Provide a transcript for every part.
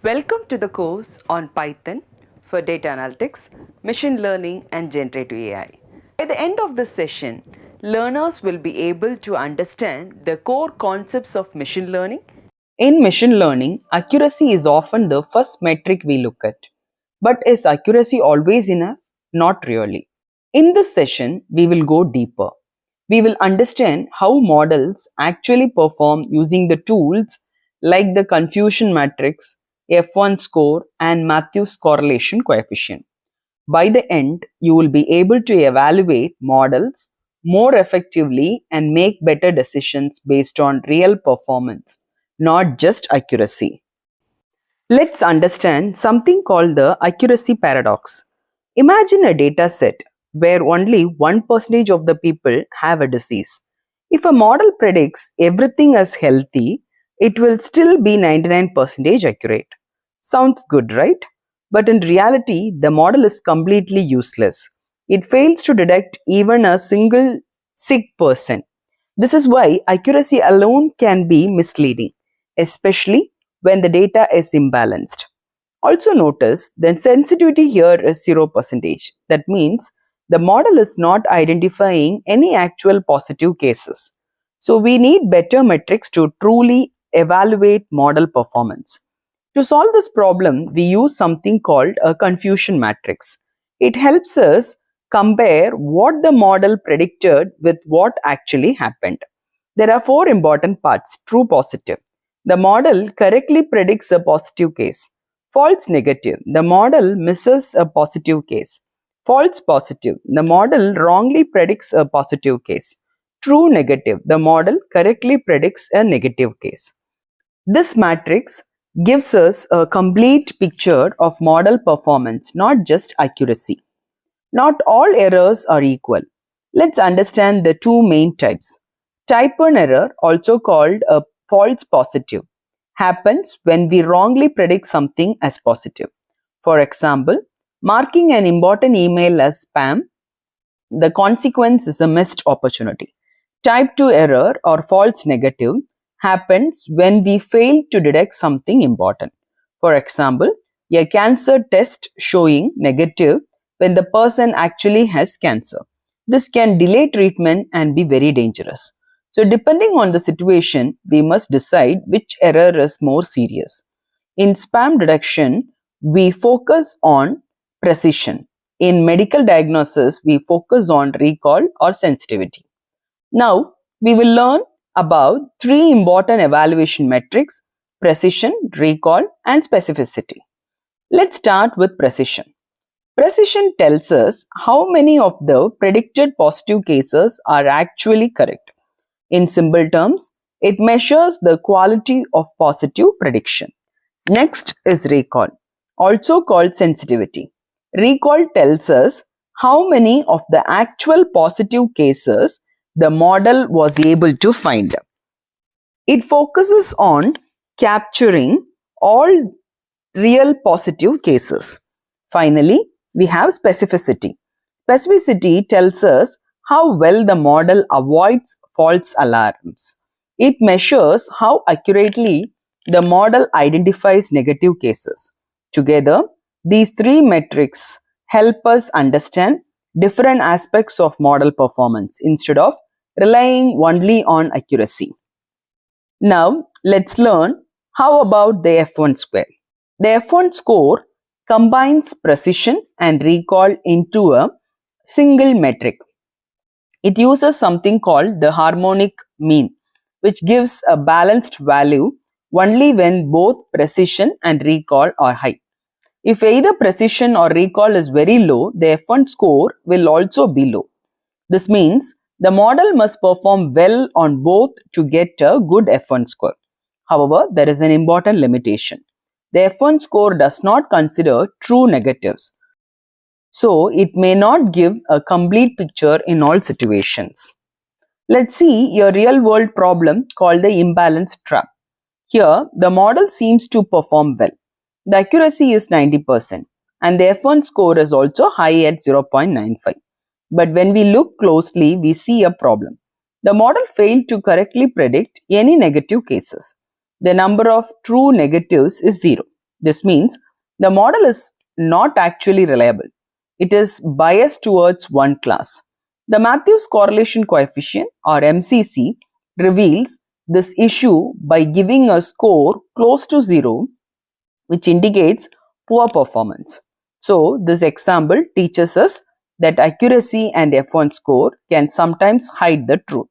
Welcome to the course on Python for data analytics, machine learning and generative AI. By the end of this session, learners will be able to understand the core concepts of machine learning. In machine learning, accuracy is often the first metric we look at. But is accuracy always enough? Not really. In this session, we will go deeper. We will understand how models actually perform using the tools like the confusion matrix, F1 score, and Matthews correlation coefficient. By the end, you will be able to evaluate models more effectively and make better decisions based on real performance, not just accuracy. Let's understand something called the accuracy paradox. Imagine a data set where only 1% of the people have a disease. If a model predicts everything as healthy, it will still be 99% accurate. Sounds good, right? But in reality, the model is completely useless. It fails to detect even a single sick person. This is why accuracy alone can be misleading, especially when the data is imbalanced. Also notice the sensitivity here is 0%. That means the model is not identifying any actual positive cases. So we need better metrics to truly evaluate model performance. To solve this problem, we use something called a confusion matrix. It helps us compare what the model predicted with what actually happened. There are four important parts: true, positive. The model correctly predicts a positive case. False, negative. The model misses a positive case. False, positive. The model wrongly predicts a positive case. True, negative. The model correctly predicts a negative case. This matrix gives us a complete picture of model performance, not just accuracy. Not all errors are equal. Let's understand the two main types. Type 1 error, also called a false positive, happens when we wrongly predict something as positive. For example, marking an important email as spam, the consequence is a missed opportunity. Type 2 error or false negative happens when we fail to detect something important. For example, a cancer test showing negative when the person actually has cancer. This can delay treatment and be very dangerous. So, depending on the situation, we must decide which error is more serious. In spam detection, we focus on precision. In medical diagnosis, we focus on recall or sensitivity. Now, we will learn about three important evaluation metrics: precision, recall, and specificity. Let's start with precision. Precision tells us how many of the predicted positive cases are actually correct. In simple terms, it measures the quality of positive prediction. Next is recall, also called sensitivity. Recall tells us how many of the actual positive cases the model was able to find. It focuses on capturing all real positive cases. Finally, we have specificity. Specificity tells us how well the model avoids false alarms. It measures how accurately the model identifies negative cases. Together, these three metrics help us understand different aspects of model performance instead of relying only on accuracy. Now, let's learn how about the F1 square. The F1 score combines precision and recall into a single metric. It uses something called the harmonic mean, which gives a balanced value only when both precision and recall are high. If either precision or recall is very low, the F1 score will also be low. This means the model must perform well on both to get a good F1 score. However, there is an important limitation. The F1 score does not consider true negatives, so it may not give a complete picture in all situations. Let's see a real-world problem called the imbalance trap. Here, the model seems to perform well. The accuracy is 90% and the F1 score is also high at 0.95. But when we look closely, we see a problem. The model failed to correctly predict any negative cases. The number of true negatives is 0. This means the model is not actually reliable. It is biased towards one class. The Matthews correlation coefficient, or MCC, reveals this issue by giving a score close to 0, which indicates poor performance. So, this example teaches us that accuracy and F1 score can sometimes hide the truth.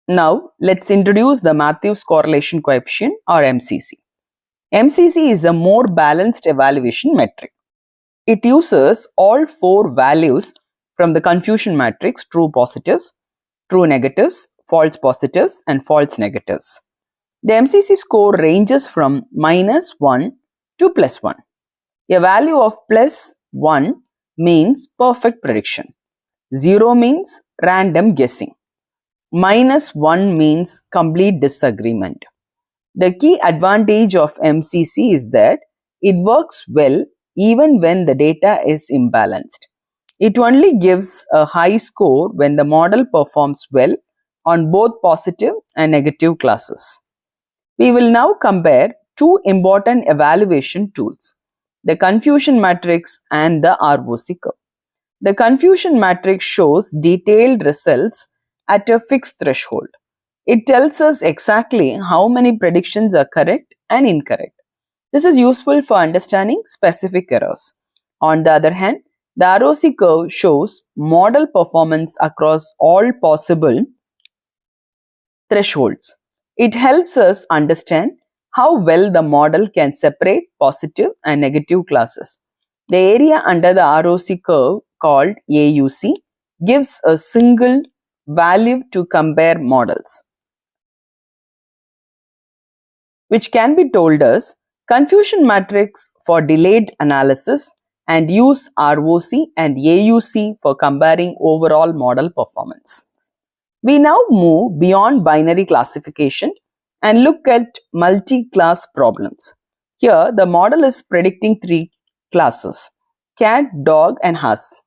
Now, let's introduce the Matthews correlation coefficient, or MCC. MCC is a more balanced evaluation metric. It uses all 4 values from the confusion matrix: true positives, true negatives, false positives, and false negatives. The MCC score ranges from -1 to +1. A value of +1 means perfect prediction. 0 means random guessing. -1 means complete disagreement. The key advantage of MCC is that it works well even when the data is imbalanced. It only gives a high score when the model performs well on both positive and negative classes. We will now compare 2 important evaluation tools, the confusion matrix and the ROC curve. The confusion matrix shows detailed results at a fixed threshold. It tells us exactly how many predictions are correct and incorrect. This is useful for understanding specific errors. On the other hand, the ROC curve shows model performance across all possible thresholds. It helps us understand how well the model can separate positive and negative classes. The area under the ROC curve, called AUC, gives a single value to compare models, which can be told as confusion matrix for delayed analysis, and use ROC and AUC for comparing overall model performance. We now move beyond binary classification and look at multi-class problems. Here, the model is predicting 3 classes: cat, dog, and horse.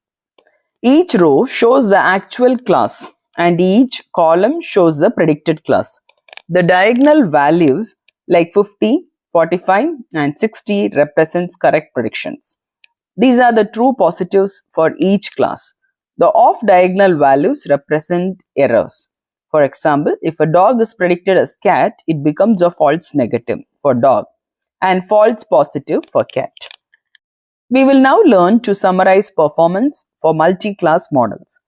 Each row shows the actual class and each column shows the predicted class. The diagonal values like 50, 45, and 60 represents correct predictions. These are the true positives for each class. The off-diagonal values represent errors. For example, if a dog is predicted as cat, it becomes a false negative for dog and false positive for cat. We will now learn to summarize performance for multi-class models.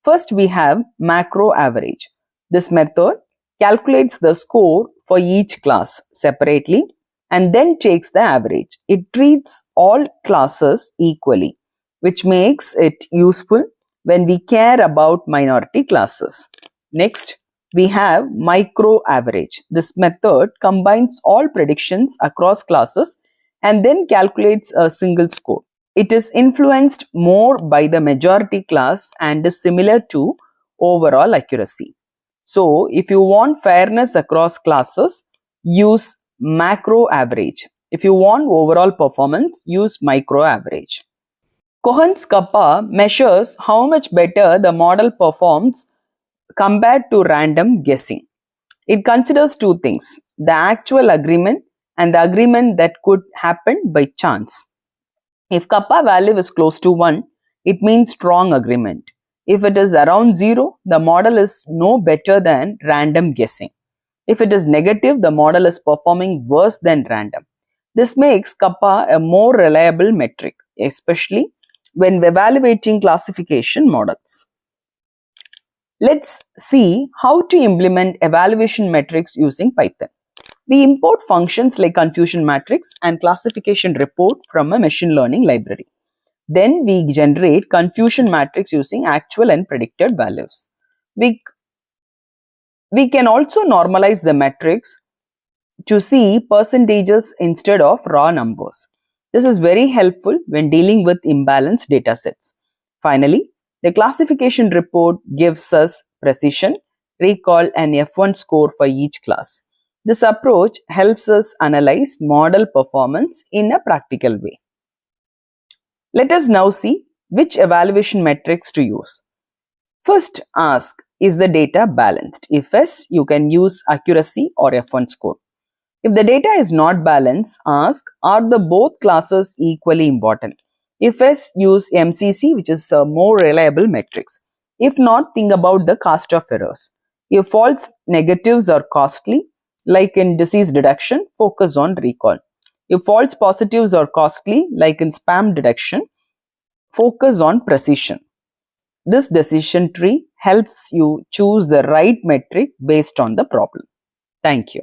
First, we have macro average. This method calculates the score for each class separately and then takes the average. It treats all classes equally, which makes it useful when we care about minority classes. Next, we have micro average. This method combines all predictions across classes and then calculates a single score. It is influenced more by the majority class and is similar to overall accuracy. So, if you want fairness across classes, use macro average. If you want overall performance, use micro average. Cohen's kappa measures how much better the model performs compared to random guessing. It considers 2 things: the actual agreement and the agreement that could happen by chance. If kappa value is close to 1, it means strong agreement. If it is around 0, the model is no better than random guessing. If it is negative, the model is performing worse than random. This makes kappa a more reliable metric, especially when evaluating classification models. Let's see how to implement evaluation metrics using Python. We import functions like confusion matrix and classification report from a machine learning library. Then we generate confusion matrix using actual and predicted values. We can also normalize the metrics to see percentages instead of raw numbers. This is very helpful when dealing with imbalanced data sets. Finally, the classification report gives us precision, recall, and F1 score for each class. This approach helps us analyze model performance in a practical way. Let us now see which evaluation metrics to use. First, ask, is the data balanced? If yes, you can use accuracy or F1 score. If the data is not balanced, ask, are the both classes equally important? If yes, use MCC, which is a more reliable metrics. If not, think about the cost of errors. If false negatives are costly, like in disease detection, focus on recall. If false positives are costly, like in spam detection, focus on precision. This decision tree helps you choose the right metric based on the problem. Thank you.